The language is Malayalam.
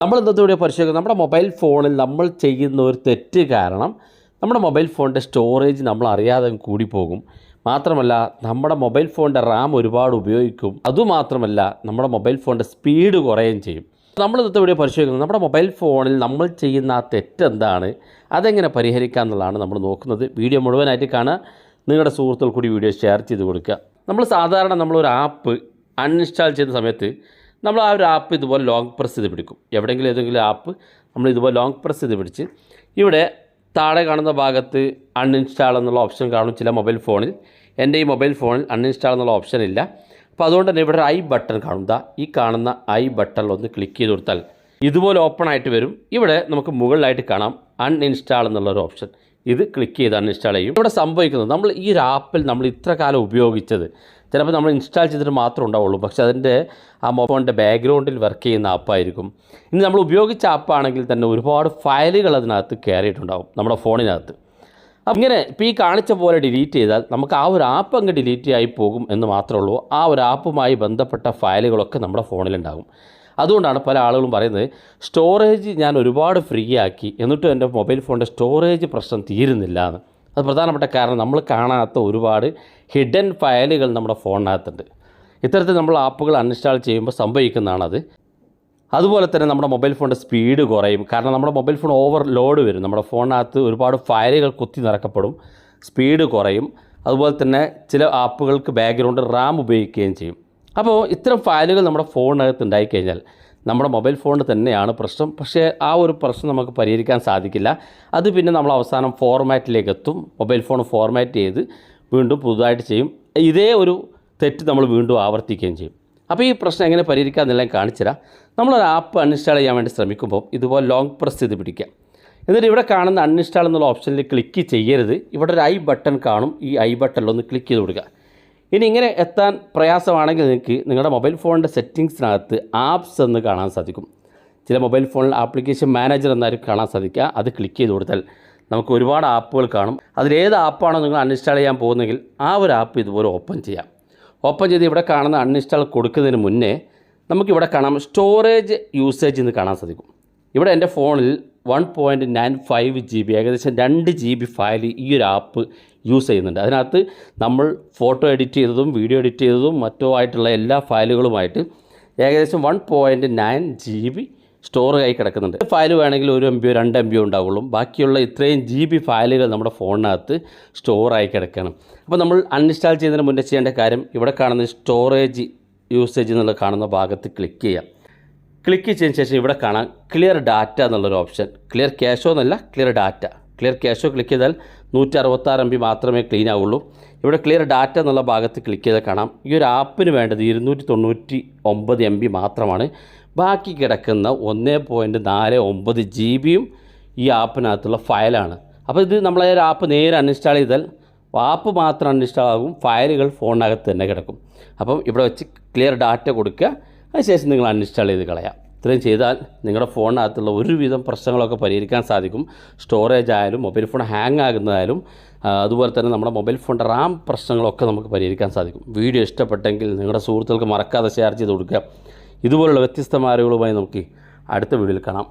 നമ്മൾ ഇന്നത്തെ വീഡിയോ പരിശോധിക്കുന്നത് നമ്മുടെ മൊബൈൽ ഫോണിൽ നമ്മൾ ചെയ്യുന്ന ഒരു തെറ്റ് കാരണം നമ്മുടെ മൊബൈൽ ഫോണിൻ്റെ സ്റ്റോറേജ് നമ്മൾ അറിയാതെ കൂടിപ്പോകും. മാത്രമല്ല നമ്മുടെ മൊബൈൽ ഫോണിൻ്റെ റാം ഒരുപാട് ഉപയോഗിക്കും. അതുമാത്രമല്ല നമ്മുടെ മൊബൈൽ ഫോണിൻ്റെ സ്പീഡ് കുറയുകയും ചെയ്യും. നമ്മൾ ഇന്നത്തെ വീഡിയോ പരിശോധിക്കുന്നത് നമ്മുടെ മൊബൈൽ ഫോണിൽ നമ്മൾ ചെയ്യുന്ന ആ തെറ്റെന്താണ്, അതെങ്ങനെ പരിഹരിക്കുക എന്നുള്ളതാണ് നമ്മൾ നോക്കുന്നത്. വീഡിയോ മുഴുവനായിട്ട് കാണുക, നിങ്ങളുടെ സുഹൃത്തുക്കൾ കൂടി വീഡിയോ ഷെയർ ചെയ്ത് കൊടുക്കുക. നമ്മൾ സാധാരണ നമ്മളൊരു ആപ്പ് അൺഇൻസ്റ്റാൾ ചെയ്യുന്ന സമയത്ത് നമ്മൾ ആ ഒരു ആപ്പ് ഇതുപോലെ ലോങ് പ്രസ് ചെയ്ത് പിടിക്കും. എവിടെയെങ്കിലും ഏതെങ്കിലും ആപ്പ് നമ്മൾ ഇതുപോലെ ലോങ് പ്രസ് ചെയ്ത് പിടിച്ച് ഇവിടെ താഴെ കാണുന്ന ഭാഗത്ത് അൺഇൻസ്റ്റാൾ എന്നുള്ള ഓപ്ഷൻ കാണും ചില മൊബൈൽ ഫോണിൽ. എൻ്റെ ഈ മൊബൈൽ ഫോണിൽ അൺഇൻസ്റ്റാൾ എന്നുള്ള ഓപ്ഷൻ ഇല്ല. അപ്പോൾ അതുകൊണ്ട് തന്നെ ഇവിടെ ഒരു ഐ ബട്ടൺ കാണും. ഈ കാണുന്ന ഐ ബട്ടണിൽ ഒന്ന് ക്ലിക്ക് ചെയ്ത് കൊടുത്താൽ ഇതുപോലെ ഓപ്പൺ ആയിട്ട് വരും. ഇവിടെ നമുക്ക് മുകളിലായിട്ട് കാണാം അൺഇൻസ്റ്റാൾ എന്നുള്ളൊരു ഓപ്ഷൻ. ഇത് ക്ലിക്ക് ചെയ്ത് അൺഇൻസ്റ്റാൾ ചെയ്യും. ഇവിടെ സംഭവിക്കുന്നത് നമ്മൾ ഈ ഒരു ആപ്പിൽ നമ്മൾ ഇത്ര കാലം ഉപയോഗിച്ചത് ചിലപ്പോൾ നമ്മൾ ഇൻസ്റ്റാൾ ചെയ്തിട്ട് മാത്രമേ ഉണ്ടാവുള്ളൂ, പക്ഷേ അതിൻ്റെ ആ മൊബൈലിൻ്റെ ബാക്ക്ഗ്രൗണ്ടിൽ വർക്ക് ചെയ്യുന്ന ആപ്പായിരിക്കും. ഇനി നമ്മൾ ഉപയോഗിച്ച ആപ്പാണെങ്കിൽ തന്നെ ഒരുപാട് ഫയലുകൾ അതിനകത്ത് കയറിയിട്ടുണ്ടാവും നമ്മുടെ ഫോണിനകത്ത്. അപ്പം ഇങ്ങനെ ഇപ്പോൾ ഈ കാണിച്ച പോലെ ഡിലീറ്റ് ചെയ്താൽ നമുക്ക് ആ ഒരു ആപ്പ് അങ്ങ് ഡിലീറ്റ് ആയി പോകും എന്ന് മാത്രമേ ഉള്ളൂ. ആ ഒരു ആപ്പുമായി ബന്ധപ്പെട്ട ഫയലുകളൊക്കെ നമ്മുടെ ഫോണിലുണ്ടാകും. അതുകൊണ്ടാണ് പല ആളുകളും പറയുന്നത് സ്റ്റോറേജ് ഞാൻ ഒരുപാട് ഫ്രീ ആക്കി എന്നിട്ടും എൻ്റെ മൊബൈൽ ഫോണിൻ്റെ സ്റ്റോറേജ് പ്രശ്നം തീരുന്നില്ല എന്ന്. അത് പ്രധാനപ്പെട്ട കാരണം നമ്മൾ കാണാത്ത ഒരുപാട് ഹിഡൻ ഫയലുകൾ നമ്മുടെ ഫോണിനകത്തുണ്ട്. ഇത്തരത്തിൽ നമ്മൾ ആപ്പുകൾ അൺഇൻസ്റ്റാൾ ചെയ്യുമ്പോൾ സംഭവിക്കുന്നതാണത്. അതുപോലെ തന്നെ നമ്മുടെ മൊബൈൽ ഫോണിൻ്റെ സ്പീഡ് കുറയും. കാരണം നമ്മുടെ മൊബൈൽ ഫോൺ ഓവർലോഡ് വരും. നമ്മുടെ ഫോണിനകത്ത് ഒരുപാട് ഫയലുകൾ കുത്തി നിറക്കപ്പെടും, സ്പീഡ് കുറയും. അതുപോലെ തന്നെ ചില ആപ്പുകൾക്ക് ബാക്ക്ഗ്രൗണ്ട് റാം ഉപയോഗിക്കുകയും ചെയ്യും. അപ്പോൾ ഇത്തരം ഫയലുകൾ നമ്മുടെ ഫോണിനകത്ത് ഉണ്ടായിക്കഴിഞ്ഞാൽ നമ്മുടെ മൊബൈൽ ഫോണിന് തന്നെയാണ് പ്രശ്നം. പക്ഷേ ആ ഒരു പ്രശ്നം നമുക്ക് പരിഹരിക്കാൻ സാധിക്കില്ല. അത് പിന്നെ നമ്മൾ അവസാനം ഫോർമാറ്റിലേക്ക് എത്തും. മൊബൈൽ ഫോൺ ഫോർമാറ്റ് ചെയ്ത് വീണ്ടും പുതുതായിട്ട് ചെയ്യും. ഇതേ ഒരു തെറ്റ് നമ്മൾ വീണ്ടും ആവർത്തിക്കുകയും ചെയ്യും. അപ്പോൾ ഈ പ്രശ്നം എങ്ങനെ പരിഹരിക്കുക എന്നെല്ലാം കാണിച്ചു തരാം. നമ്മളൊരു ആപ്പ് അൺഇൻസ്റ്റാൾ ചെയ്യാൻ വേണ്ടി ശ്രമിക്കുമ്പോൾ ഇതുപോലെ ലോങ് പ്രസ് ചെയ്ത് പിടിക്കുക. എന്നിട്ട് ഇവിടെ കാണുന്ന അൺഇൻസ്റ്റാൾ എന്നുള്ള ഓപ്ഷനിൽ ക്ലിക്ക് ചെയ്യരുത്. ഇവിടെ ഒരു ഐ ബട്ടൺ കാണും. ഈ ഐ ബട്ടണിലൊന്ന് ക്ലിക്ക് ചെയ്ത് കൊടുക്കുക. ഇനി ഇങ്ങനെ എത്താൻ പ്രയാസമാണെങ്കിൽ നിങ്ങൾക്ക് നിങ്ങളുടെ മൊബൈൽ ഫോണിൻ്റെ സെറ്റിങ്സിനകത്ത് ആപ്സ് എന്ന് കാണാൻ സാധിക്കും. ചില മൊബൈൽ ഫോണിൽ ആപ്ലിക്കേഷൻ മാനേജർ എന്നായിരിക്കും കാണാൻ സാധിക്കുക. അത് ക്ലിക്ക് ചെയ്ത് കൊടുത്താൽ നമുക്ക് ഒരുപാട് ആപ്പുകൾ കാണും. അതിലേത് ആപ്പാണോ നിങ്ങൾ അൺഇൻസ്റ്റാൾ ചെയ്യാൻ പോകുന്നതെങ്കിൽ ആ ഒരു ആപ്പ് ഇതുപോലെ ഓപ്പൺ ചെയ്യാം. ഓപ്പൺ ചെയ്ത് ഇവിടെ കാണുന്ന അൺഇൻസ്റ്റാൾ കൊടുക്കുന്നതിന് മുന്നേ നമുക്കിവിടെ കാണാം സ്റ്റോറേജ് യൂസേജ് എന്ന് കാണാൻ സാധിക്കും. ഇവിടെ എൻ്റെ ഫോണിൽ 1.95 GB ഏകദേശം 2 GB ഫയൽ ഈ ഒരു ആപ്പ് യൂസ് ചെയ്യുന്നുണ്ട്. അതിനകത്ത് നമ്മൾ ഫോട്ടോ എഡിറ്റ് ചെയ്തതും വീഡിയോ എഡിറ്റ് ചെയ്തതും മറ്റോ ആയിട്ടുള്ള എല്ലാ ഫയലുകളുമായിട്ട് ഏകദേശം 1.9 GB സ്റ്റോർ ആയി കിടക്കുന്നുണ്ട്. ഫയൽ വേണമെങ്കിൽ 1 MB 2 MB ഉണ്ടാവുള്ളൂ. ബാക്കിയുള്ള ഇത്രയും GB ഫയലുകൾ നമ്മുടെ ഫോണിനകത്ത് സ്റ്റോറായി കിടക്കണം. അപ്പോൾ നമ്മൾ അൺഇൻസ്റ്റാൾ ചെയ്യുന്നതിന് മുന്നേ ചെയ്യേണ്ട കാര്യം ഇവിടെ കാണുന്ന സ്റ്റോറേജ് യൂസേജ് എന്നുള്ള കാണുന്ന ഭാഗത്ത് ക്ലിക്ക് ചെയ്യാം. ക്ലിക്ക് ചെയ്തതിന് ശേഷം ഇവിടെ കാണാം ക്ലിയർ ഡാറ്റ എന്നുള്ളൊരു ഓപ്ഷൻ. ക്ലിയർ ക്യാഷോ എന്നല്ല, ക്ലിയർ ഡാറ്റ. ക്ലിയർ ക്യാഷോ ക്ലിക്ക് ചെയ്താൽ 166 MB മാത്രമേ ക്ലീൻ ആവുള്ളൂ. ഇവിടെ ക്ലിയർ ഡാറ്റ എന്നുള്ള ഭാഗത്ത് ക്ലിക്ക് ചെയ്താൽ കാണാം ഈ ഒരു ആപ്പിന് വേണ്ടത് 299 MB മാത്രമാണ്. ബാക്കി കിടക്കുന്ന 1.49 GB ഈ ആപ്പിനകത്തുള്ള ഫയലാണ്. അപ്പോൾ ഇത് നമ്മളെ ഒരു ആപ്പ് നേരെ അൺഇൻസ്റ്റാൾ ചെയ്താൽ ആപ്പ് മാത്രം അൺഇൻസ്റ്റാൾ ആകും, ഫയലുകൾ ഫോണിനകത്ത് തന്നെ കിടക്കും. അപ്പം ഇവിടെ വെച്ച് ക്ലിയർ ഡാറ്റ കൊടുക്കുക. അതിനുശേഷം നിങ്ങൾ അൺഇൻസ്റ്റാൾ ചെയ്ത് കളയാം. ഇത്രയും ചെയ്താൽ നിങ്ങളുടെ ഫോണിനകത്തുള്ള ഒരുവിധം പ്രശ്നങ്ങളൊക്കെ പരിഹരിക്കാൻ സാധിക്കും. സ്റ്റോറേജ് ആയാലും മൊബൈൽ ഫോൺ ഹാങ് ആകുന്നതായാലും അതുപോലെ തന്നെ നമ്മുടെ മൊബൈൽ ഫോണിൻ്റെ റാം പ്രശ്നങ്ങളൊക്കെ നമുക്ക് പരിഹരിക്കാൻ സാധിക്കും. വീഡിയോ ഇഷ്ടപ്പെട്ടെങ്കിൽ നിങ്ങളുടെ സുഹൃത്തുക്കൾക്ക് മറക്കാതെ ഷെയർ ചെയ്ത് കൊടുക്കുക. ഇതുപോലുള്ള വ്യത്യസ്തമായ അറിവുകളുമായി നമുക്ക് അടുത്ത വീഡിയോയിൽ കാണാം.